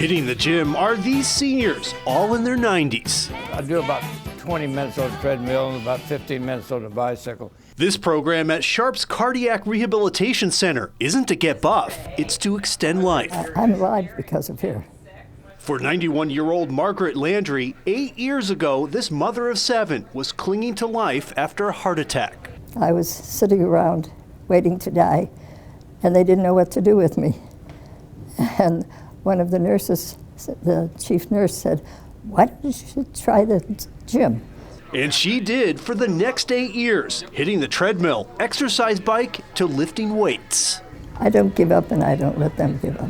Hitting the gym are these seniors, all in their 90s. I do about 20 minutes on the treadmill and about 15 minutes on the bicycle. This program at Sharp's Cardiac Rehabilitation Center isn't to get buff, it's to extend life. I'm alive because of here. For 91-year-old Margaret Landry, 8 years ago, this mother of 7 was clinging to life after a heart attack. I was sitting around waiting to die, and they didn't know what to do with me. And one of the nurses, the chief nurse, said, "Why don't you try the gym?" And she did for the next 8 years, hitting the treadmill, exercise bike, to lifting weights. I don't give up, and I don't let them give up.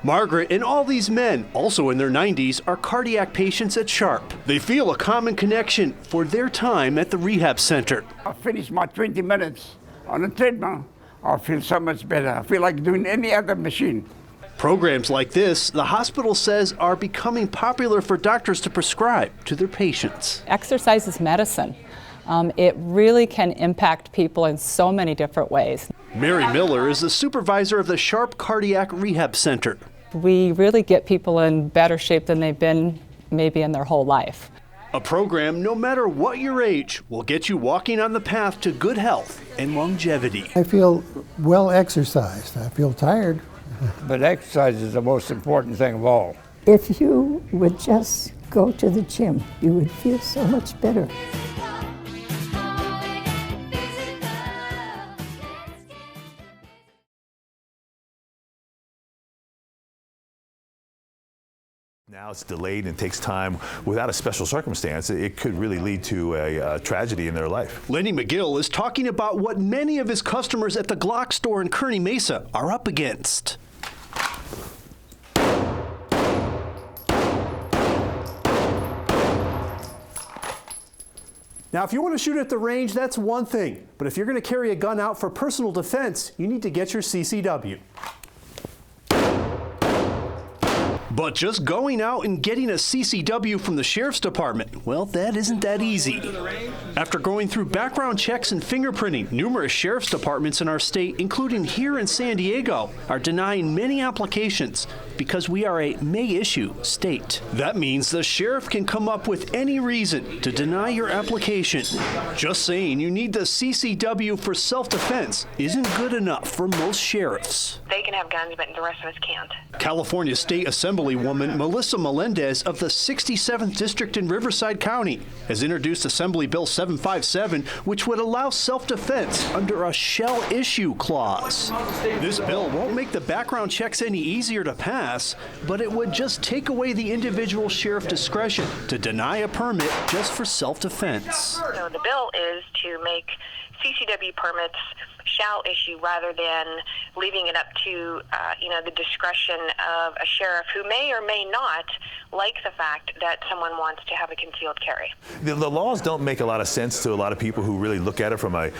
Margaret and all these men, also in their 90s, are cardiac patients at Sharp. They feel a common connection for their time at the rehab center. I finish my 20 minutes on a treadmill. I feel so much better. I feel like doing any other machine. Programs like this, the hospital says, are becoming popular for doctors to prescribe to their patients. Exercise is medicine. It really can impact people in so many different ways. Mary Miller is the supervisor of the Sharp Cardiac Rehab Center. We really get people in better shape than they've been maybe in their whole life. A program, no matter what your age, will get you walking on the path to good health and longevity. I feel well exercised. I feel tired. But exercise is the most important thing of all. If you would just go to the gym, you would feel so much better. Now it's delayed and takes time. Without a special circumstance, it could really lead to a tragedy in their life. Lenny McGill is talking about what many of his customers at the Glock store in Kearney Mesa are up against. Now, if you want to shoot at the range, that's one thing. But if you're going to carry a gun out for personal defense, you need to get your CCW. But just going out and getting a CCW from the Sheriff's Department, well, that isn't that easy. After going through background checks and fingerprinting, numerous Sheriff's Departments in our state, including here in San Diego, are denying many applications because we are a may-issue state. That means the sheriff can come up with any reason to deny your application. Just saying you need the CCW for self-defense isn't good enough for most sheriffs. They can have guns, but the rest of us can't. California State Assemblywoman Melissa Melendez of the 67th District in Riverside County has introduced Assembly Bill 757, which would allow self-defense under a shall issue clause. This bill won't make the background checks any easier to pass, but it would just take away the individual sheriff discretion to deny a permit just for self-defense. So the bill is to make CCW permits shall issue rather than leaving it up to the discretion of a sheriff who may or may not like the fact that someone wants to have a concealed carry. The laws don't make a lot of sense to a lot of people who really look at it from a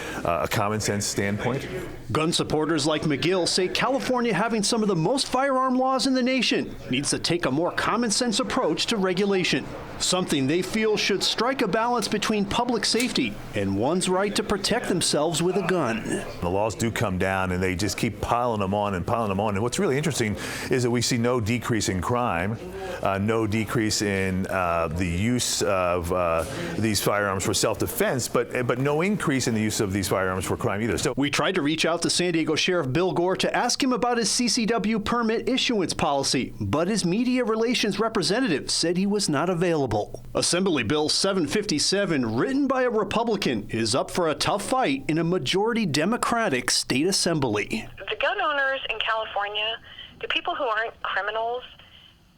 common sense standpoint. Gun supporters like McGill say California, having some of the most firearm laws in the nation, needs to take a more common sense approach to regulation. Something they feel should strike a balance between public safety and one's right to protect themselves with a gun. The laws do come down and they just keep piling them on and piling them on. And what's really interesting is that we see no decrease in crime, no decrease in the use of these firearms for self-defense, but no increase in the use of these firearms for crime either. So we tried to reach out to San Diego Sheriff Bill Gore to ask him about his CCW permit issuance policy, but his media relations representative said he was not available. Assembly Bill 757, written by a Republican, is up for a tough fight in a majority Democratic state assembly. The gun owners in California, the people who aren't criminals,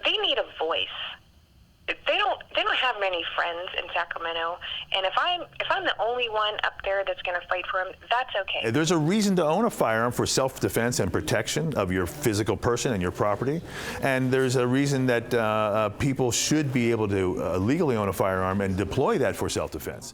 they need a voice. They don't have many friends in Sacramento, and if I'm the only one up there that's going to fight for them, that's okay. There's a reason to own a firearm for self-defense and protection of your physical person and your property, and there's a reason that people should be able to legally own a firearm and deploy that for self-defense.